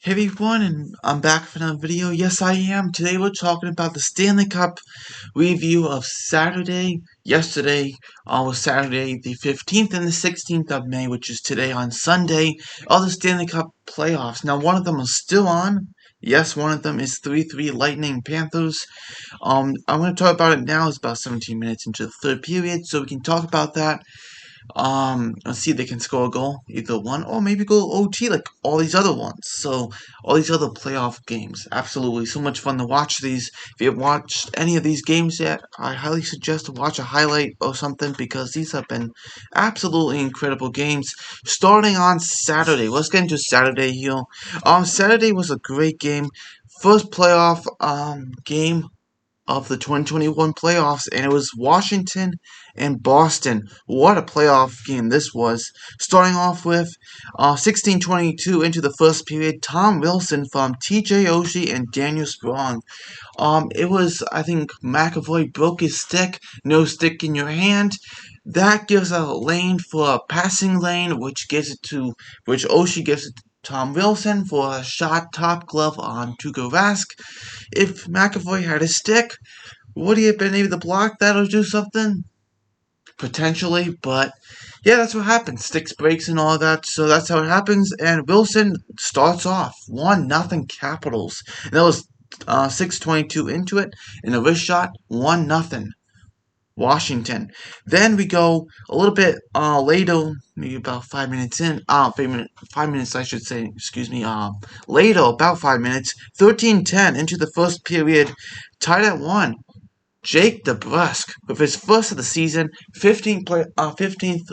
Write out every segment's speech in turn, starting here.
Hey everyone, and I'm back for another video. Yes, I am. Today we're talking about the Stanley Cup review of Saturday. Yesterday was Saturday the 15th and the 16th of May, which is today on Sunday, of the Stanley Cup playoffs. Now, one of them is still on. Yes, one of them is 3-3 Lightning Panthers. I'm going to talk about it now. It's about 17 minutes into the third period, so we can talk about that. Let's see if they can score a goal, either one or maybe go OT like all these other ones. So all these other playoff games, absolutely so much fun to watch these. If you haven't watched any of these games yet, I highly suggest to watch a highlight or something because these have been absolutely incredible games. Starting on Saturday, let's get into Saturday here. Saturday was a great game. First playoff game of the 2021 playoffs, and it was Washington and Boston. What a playoff game this was. Starting off with 16:22 into the first period, Tom Wilson from TJ Oshie and Daniel Sprong. It was, I think, McAvoy broke his stick, no stick in your hand. That gives a lane for a passing lane, which Oshie gives it to Tom Wilson for a shot top glove on Tuukka Rask. If McAvoy had a stick, would he have been able to block that or do something? Potentially, but yeah, that's what happens. Sticks breaks and all that, so that's how it happens. And Wilson starts off 1-0 Capitals. And that was 6:22 into it, and a wrist shot 1-0 Washington. Then we go a little bit later, maybe about 5 minutes in. 5 minutes, I should say. Excuse me. Later, about 5 minutes. 13:10 into the first period, tied at 1. Jake DeBrusk with his first of the season, 15th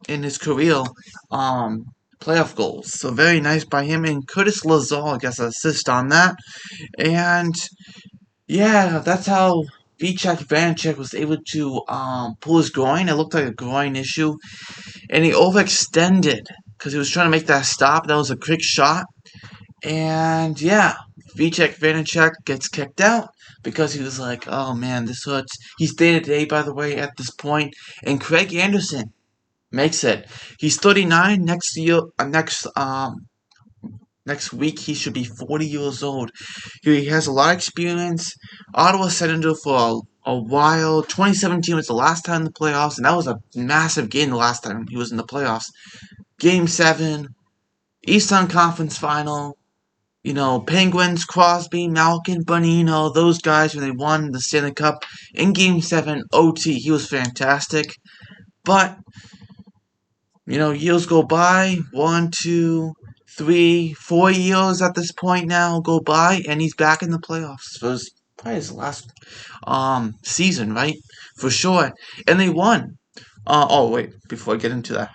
in his career, playoff goals. So very nice by him. And Curtis Lazar gets an assist on that. And yeah, that's how Vitek Vanacek was able to pull his groin. It looked like a groin issue. And he overextended because he was trying to make that stop. That was a quick shot. And yeah, Vitek Vanacek gets kicked out because he was like, oh man, this hurts. He's day-to-day, by the way, at this point. And Craig Anderson makes it. He's 39. Next week, he should be 40 years old. He has a lot of experience. Ottawa Senator for a while. 2017 was the last time in the playoffs, and that was a massive game the last time he was in the playoffs. Game 7, Eastern Conference Final. You know, Penguins, Crosby, Malkin, Bonino, those guys when they won the Stanley Cup in Game 7 OT. He was fantastic. But years go by, 1, 2, 3, 4 years at this point now go by, and he's back in the playoffs for probably his last season, right? For sure. And they won. Oh wait, before I get into that,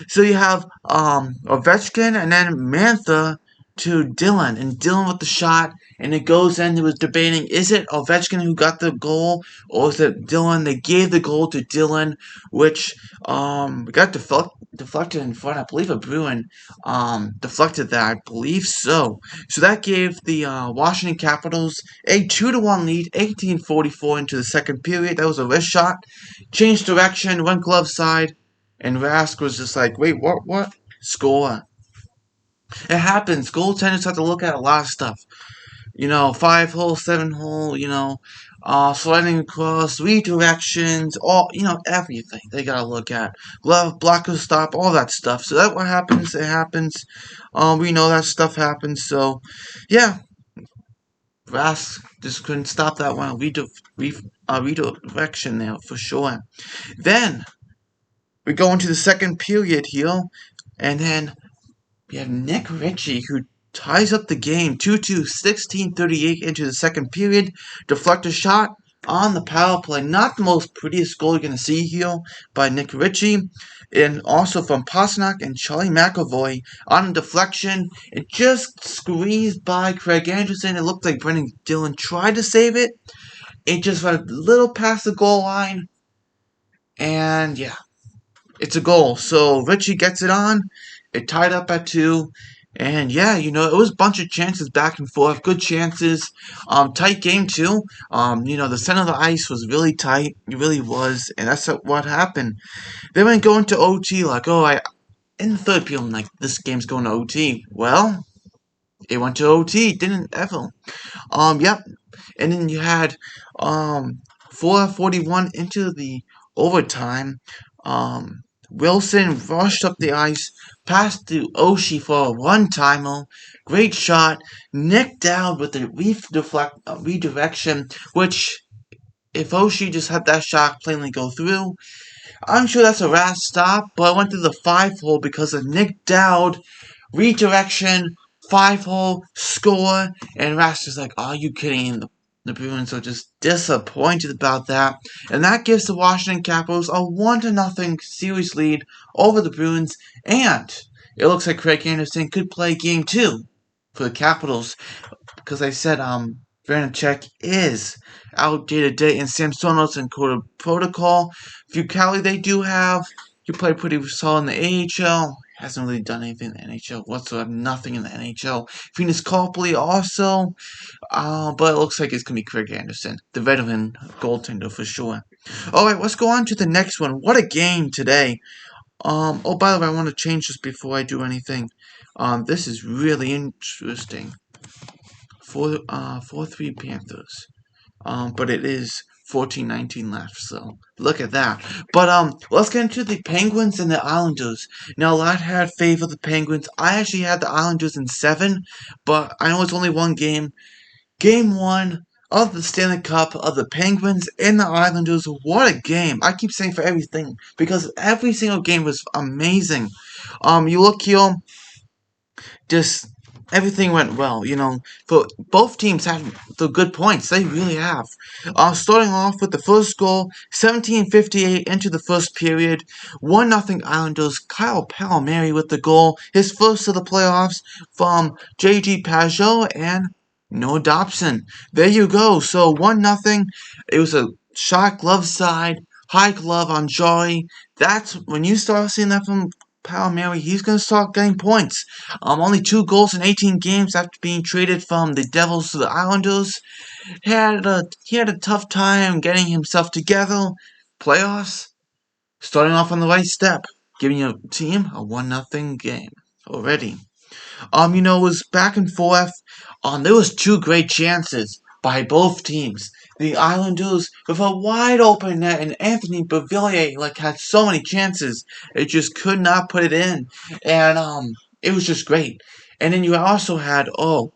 so you have Ovechkin and then Mantha to Dylan, and Dylan with the shot, and it goes in. It was debating, is it Ovechkin who got the goal, or is it Dylan? They gave the goal to Dylan, which got deflected in front. I believe a Bruin deflected that. I believe so. So that gave the Washington Capitals a 2-1 lead, 18:44 into the second period. That was a wrist shot. Changed direction, went glove side, and Rask was just like, wait, what? Score. It happens. Goaltenders have to look at a lot of stuff. 5-hole, 7-hole, sliding across, redirections, all, everything they gotta look at. Glove, blocker, stop, all that stuff. So that's what happens. It happens. We know that stuff happens. So, yeah, Rask just couldn't stop that one. Redirection there for sure. Then we go into the second period here, and then we have Nick Ritchie, who ties up the game 2-2, 16:38 into the second period. Deflect a shot on the power play. Not the most prettiest goal you're going to see here by Nick Ritchie. And also from Pastrnak and Charlie McAvoy on a deflection. It just squeezed by Craig Anderson. It looked like Brendan Dillon tried to save it. It just went a little past the goal line. And yeah, it's a goal. So Ritchie gets it on. It tied up at 2. And yeah, it was a bunch of chances back and forth. Good chances. Tight game too. The center of the ice was really tight. It really was. And that's what happened. They went going to OT like, in the third period, I'm like, this game's going to OT. Well, it went to OT, didn't ever. Yep. And then you had 4:41 into the overtime. Wilson rushed up the ice, passed to Oshie for a one-timer. Great shot. Nick Dowd with the redirection, which if Oshie just had that shot plainly go through, I'm sure that's a rat stop, but I went to the 5-hole because of Nick Dowd redirection, 5-hole, score, and Raster's like, are you kidding? And the Bruins are just disappointed about that. And that gives the Washington Capitals a 1-0 series lead over the Bruins. And it looks like Craig Anderson could play game 2 for the Capitals. Because I said, Vanacek is out day to day, and Samsonov in quarter protocol. Fucali they do have. He played pretty solid in the AHL. Hasn't really done anything in the NHL whatsoever. Nothing in the NHL. Venus Copley also. But it looks like it's going to be Craig Anderson, the veteran goaltender for sure. Alright, let's go on to the next one. What a game today. Oh, by the way, I want to change this before I do anything. This is really interesting. 4-3 Panthers. But it is 14-19 left, so look at that. But let's get into the Penguins and the Islanders. Now, a lot had favor the Penguins. I actually had the Islanders in 7, but I know it's only one game. Game 1 of the Stanley Cup of the Penguins and the Islanders. What a game! I keep saying for everything because every single game was amazing. You look here, just everything went well, For both teams had the good points. They really have. Starting off with the first goal, 17:58 into the first period. 1-0 Islanders. Kyle Palmieri with the goal. His first of the playoffs from J.G. Pajot and Noah Dobson. There you go. So 1-0. It was a shot glove side. High glove on Jory. That's when you start seeing that from Palmieri, he's going to start getting points. Only 2 goals in 18 games after being traded from the Devils to the Islanders. He had a tough time getting himself together. Playoffs, starting off on the right step, giving your team a 1-0 game already. It was back and forth. There was 2 great chances by both teams. The Islanders with a wide open net, and Anthony Beauvillier had so many chances, it just could not put it in, and it was just great. And then you also had who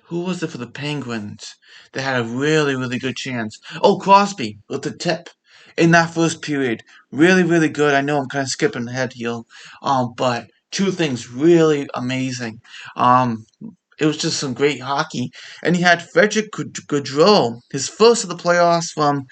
was it for the Penguins? They had a really, really good chance. Oh, Crosby with the tip in that first period. Really, really good. I know I'm kind of skipping ahead here. But 2 things really amazing. It was just some great hockey. And he had Frederick Gaudreau, his first of the playoffs from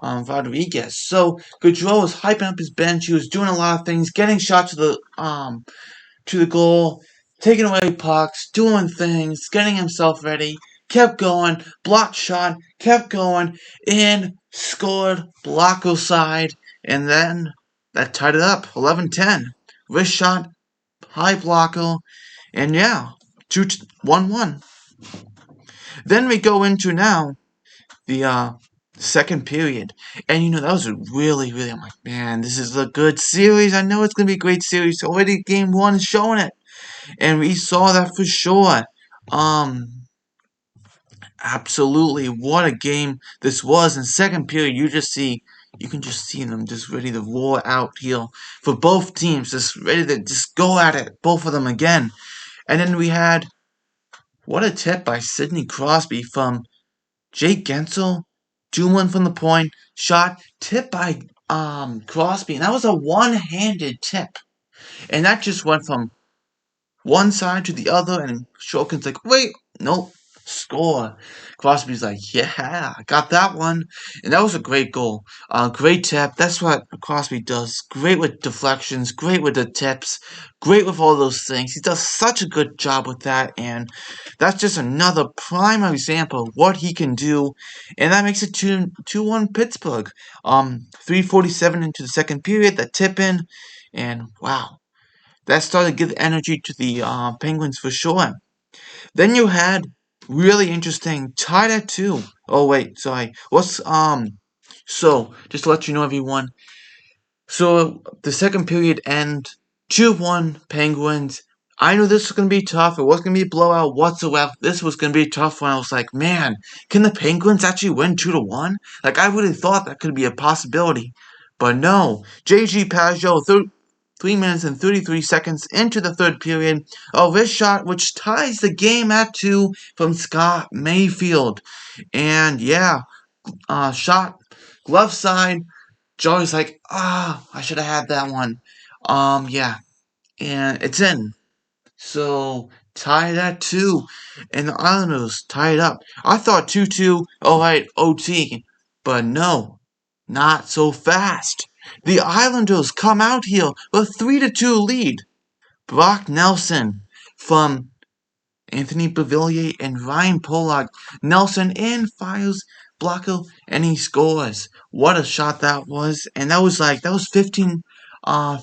Rodriguez. So Gaudreau was hyping up his bench. He was doing a lot of things, getting shots to the goal, taking away pucks, doing things, getting himself ready, kept going, blocked shot, kept going, and scored, Blocko side, and then that tied it up, 11-10. Wrist shot, high Blocko, and yeah, 1-1. Then we go into now the second period. And that was a really, really, I'm like, man, this is a good series. I know it's going to be a great series. Already game 1 is showing it. And we saw that for sure. Absolutely. What a game this was. In second period, you can just see them just ready to roar out here for both teams. Just ready to just go at it. Both of them again. And then we had, what a tip by Sidney Crosby from Jake Gensel. 2-1 from the point. Shot. Tip by Crosby. And that was a one-handed tip. And that just went from one side to the other, and Shulkin's like, wait, nope, score. Crosby's like, yeah, I got that one. And that was a great goal. Great tip. That's what Crosby does. Great with deflections, great with the tips, great with all those things. He does such a good job with that, and that's just another prime example of what he can do. And that makes it 2-1 Pittsburgh. 3:47 into the second period, the tip in, and wow. That started to give energy to the Penguins for sure. Then you had really interesting tied at 2. Oh wait, sorry. So just to let you know, everyone. So the second period 2-1 Penguins. I knew this was going to be tough. It wasn't going to be a blowout whatsoever. This was going to be a tough one. I was like, man, can the Penguins actually win 2-1? Like, I really thought that could be a possibility. But no. JG Pajot, 3 minutes and 33 seconds into the third period. A wrist shot which ties the game at 2 from Scott Mayfield. And yeah, shot, glove side. Joey's like, I should have had that one. Yeah, and it's in. So tied at 2, and the Islanders tied up. I thought 2-2, alright, OT, but no, not so fast. The Islanders come out here with a 3-2 lead. Brock Nelson from Anthony Beauvillier and Ryan Pollock. Nelson in fires blocker and he scores. What a shot that was. And that was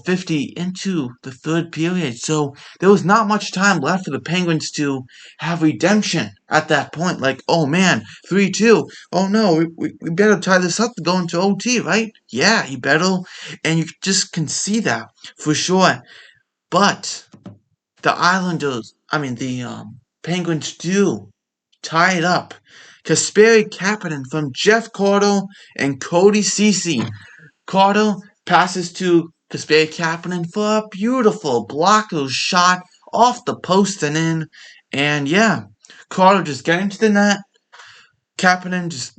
50 into the third period. So there was not much time left for the Penguins to have redemption at that point. Like, oh man, 3-2. Oh no, we better tie this up to go into OT, right? Yeah, you better. And you just can see that for sure. But the Penguins do tie it up. Kasperi Kapanen from Jeff Carter and Cody Ceci. Carter passes to Kasperi Kapanen for a beautiful blocker shot off the post and in. And yeah, Carter just getting to the net. Kapanen just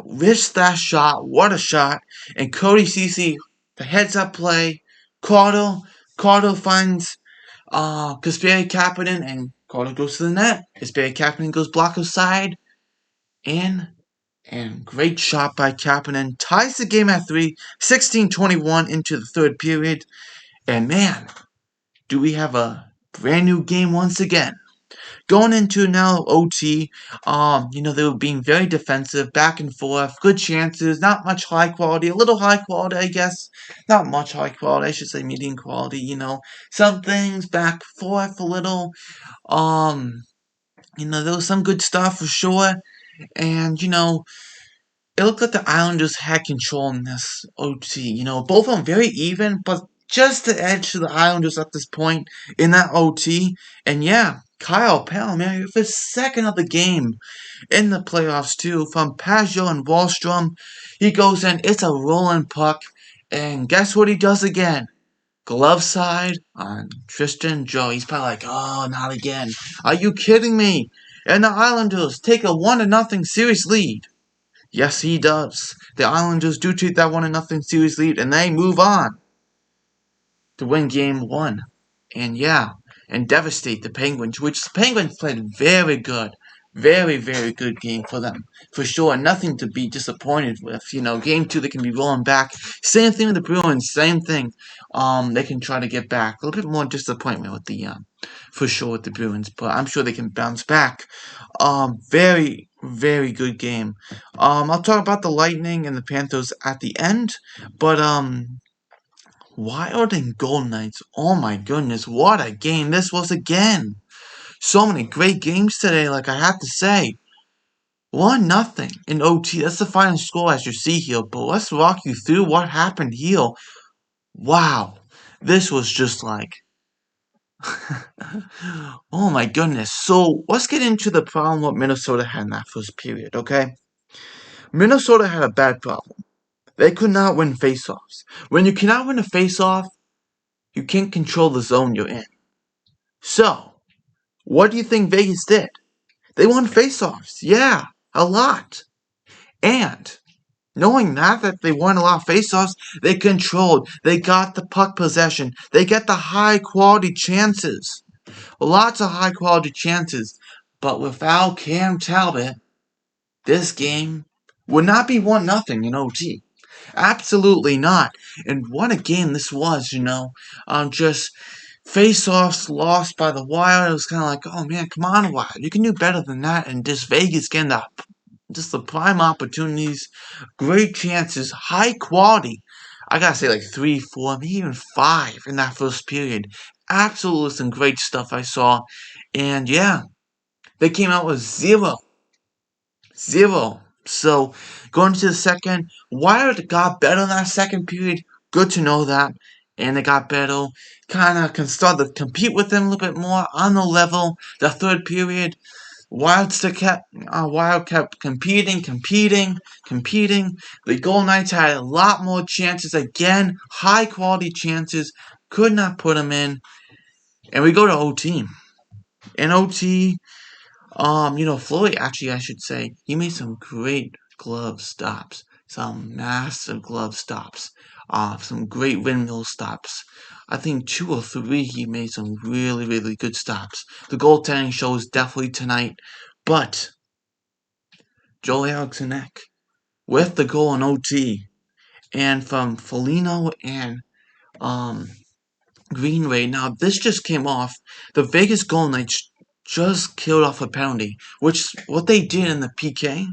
wrists that shot. What a shot. And Cody Ceci, the heads up play. Carter finds Kasperi Kapanen and Carter goes to the net. Kasperi Kapanen goes blocker side. And great shot by Kapanen. Ties the game at 3. 16-21 into the third period. And man, do we have a brand new game once again. Going into now OT, they were being very defensive, back and forth, good chances, not much high quality, a little high quality, I guess, not much high quality, I should say medium quality, some things back and forth a little, there was some good stuff for sure, and, it looked like the Islanders had control in this OT, both of them very even, but just the edge to the Islanders at this point in that OT, and yeah, Kyle Palmieri for his second of the game in the playoffs too from Pajot and Wahlstrom. He goes in, it's a rolling puck, and guess what he does again? Glove side on Tristan Joe. He's probably like, oh, not again. Are you kidding me? And the Islanders take a 1-0 series lead. Yes, he does. The Islanders do take that 1-0 series lead, and they move on to win game 1. And yeah, and devastate the Penguins, which the Penguins played very good. Very, very good game for them. For sure, nothing to be disappointed with. Game 2, they can be rolling back. Same thing with the Bruins, same thing. They can try to get back. A little bit more disappointment with for sure with the Bruins, but I'm sure they can bounce back. Very, very good game. I'll talk about the Lightning and the Panthers at the end, but, Wild and Golden Knights, oh my goodness, what a game this was again. So many great games today, like I have to say. 1-0 in OT, that's the final score as you see here, but let's walk you through what happened here. Wow, this was just like, oh my goodness. So let's get into the problem what Minnesota had in that first period, okay? Minnesota had a bad problem. They could not win faceoffs. When you cannot win a faceoff, you can't control the zone you're in. So, what do you think Vegas did? They won faceoffs. Yeah, a lot. And knowing that they won a lot of faceoffs, they controlled. They got the puck possession. They get the high quality chances. Lots of high quality chances. But without Cam Talbot, this game would not be 1-0 in OT. Absolutely not. And what a game this was, just face-offs lost by the Wild. It was kind of like, oh man, come on, Wild. You can do better than that. And just Vegas getting the prime opportunities, great chances, high quality. I gotta say like 3, 4, maybe even 5 in that first period. Absolutely some great stuff I saw. And yeah, they came out with 0. So, going to the second, Wild got better in that second period. Good to know that. and they got better. Kind of can start to compete with them a little bit more on the level. The third period, Wild kept competing. The Golden Knights had a lot more chances again, high quality chances, could not put them in, and we go to OT. In OT, Floyd, actually, I should say, he made some great glove stops, some massive glove stops, some great windmill stops. I think 2 or 3 he made some really, really good stops. The goaltending shows definitely tonight, but Joel Eriksson with the goal in OT, and from Foligno and um, Greenway. Now, this just came off. The Vegas Golden Knights just killed off a penalty, which what they did in the PK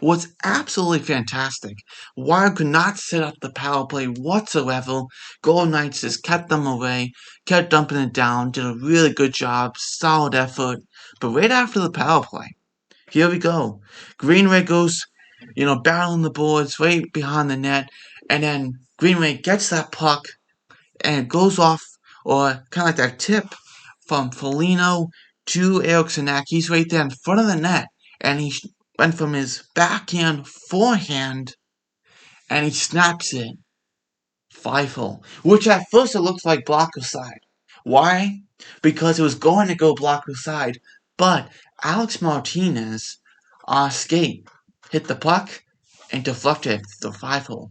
was absolutely fantastic. Wild could not set up the power play whatsoever. Golden Knights just kept them away, kept dumping it down, did a really good job, solid effort. But right after the power play, here we go. Greenway goes, battling the boards right behind the net, and then Greenway gets that puck and it goes off, or kind of like that tip from Foligno to Eriksson. He's right there in front of the net, and he went from his backhand forehand, and he snaps it 5-0, which at first it looks like blocker side. Why? Because it was going to go blocker side, but Alex Martinez skate hit the puck and deflected the 5-0.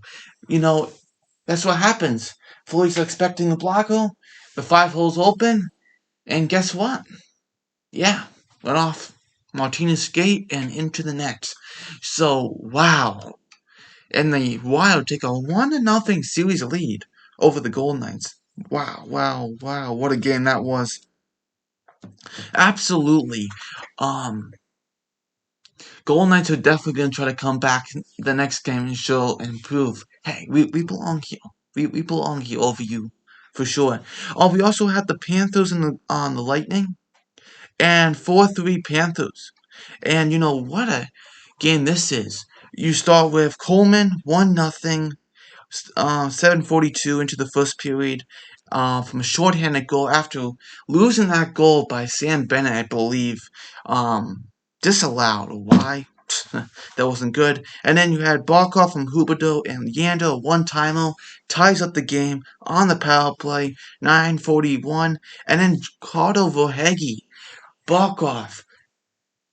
That's what happens. Floyd's expecting the blocker, the 5-hole's open, and guess what? Yeah, went off Martinez' skate and into the net. So, wow. And the Wild take a 1-0 series lead over the Golden Knights. Wow. What a game that was. Absolutely. Um, Golden Knights are definitely going to try to come back the next game and show and prove, hey, we belong here. We belong here over you, for sure. We also had the Panthers and the Lightning, and 4-3 Panthers. And what a game this is. You start with Coleman, 1-0, 7:42 into the first period, from a shorthanded goal after losing that goal by Sam Bennett, I believe, disallowed. Why? That wasn't good. And then you had Barkov from Huberdeau and Yander, one-timer, ties up the game on the power play, 9:41, and then Carter Verhaeghe, Barkov,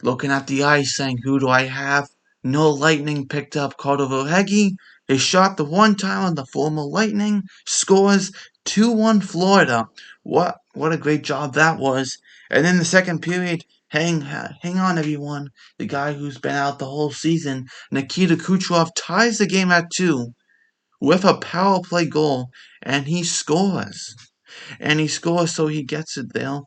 looking at the ice, saying, "Who do I have?" No Lightning picked up Carter Verhaeghe. He shot the one time on the former Lightning. Scores 2-1 Florida. What a great job that was. And then the second period, hang on everyone. The guy who's been out the whole season, Nikita Kucherov, ties the game at 2 with a power play goal, and he scores. So he gets it there.